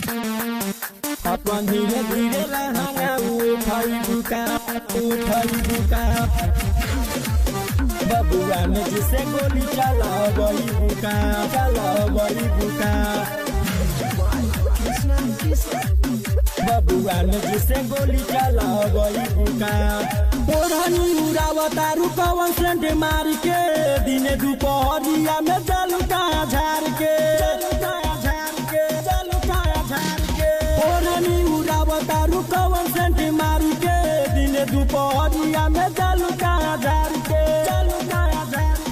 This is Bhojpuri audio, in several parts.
अपन धीरे धीरे लहंगा उठाई बुका बबुआ ने जिसे गोली चला गई बुका बबुआ ने जिसे गोली चला गई बुका ओढ़नी उड़ावतारू कवन सेंट मार के दिने दुपहरिया में जलुका झाड़ के ओढ़नी उड़ावतारू कवन सेंट मार के दिने दुपहरिया में जलुका झाड़ के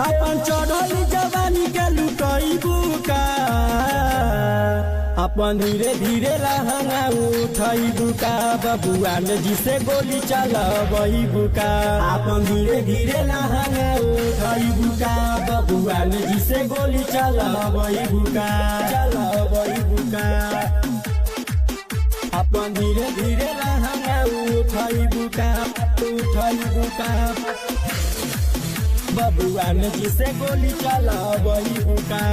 अपन चढ़ली जवानी के लुटई बुका अपन धीरे धीरे लहंगा उठाई बुका बबुआ ने जिसे गोली चलावई बुका अपन धीरे धीरे लहंगा उठाई बुका बबुआ ने जिसे गोली चलावई बुका अपन धीरे धीरे लहंगा उठाई बुका बबुआ ने जिसे गोली चलावई बुका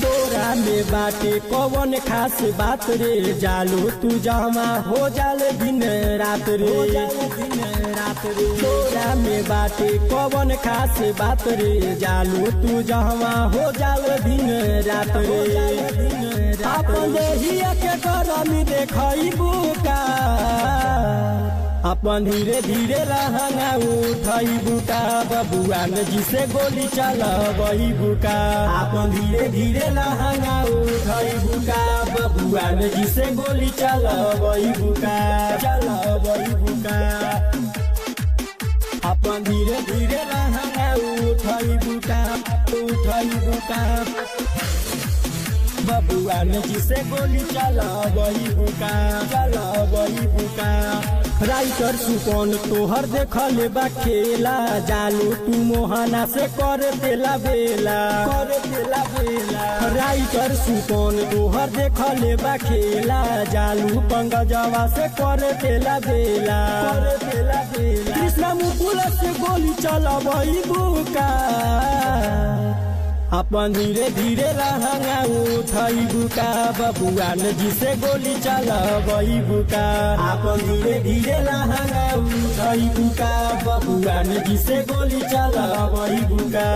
तोरा में बाटे कौन खास बात रे जालो तू जमा हो जाले दिन रात रे तोरा में बाटे कौन खास बात रे जालो तू जमा हो जाले दिन रात रे अपन देहिया के गरमी देखई बुका अपन धीरे धीरे लहंगा उठाई बुका बबुआ ने जिसे गोली चलावई बुका अपन धीरे धीरे लहंगा उठाई बुका बबुआ ने जिसे गोली चलावई बुका अपन धीरे धीरे लहंगा उठाई बुका बबुआ ने जिसे गोली चलावई बुका राइटर सुकन तोहर देखले बा खेला जालू तू मोहना से कर देला बेला राइटर सुकन तोहर देखले बा खेला जालू पंगजवा से कर देला बेला कृष्णा मुकुल से गोली चलावई बुका अपन धीरे धीरे लहंगा उठाई बुका बबुआ ने जिसे गोली चलावई बुका अपन धीरे धीरे लहंगा उठाई बुका बबुआ ने जिसे गोली चलावई बुका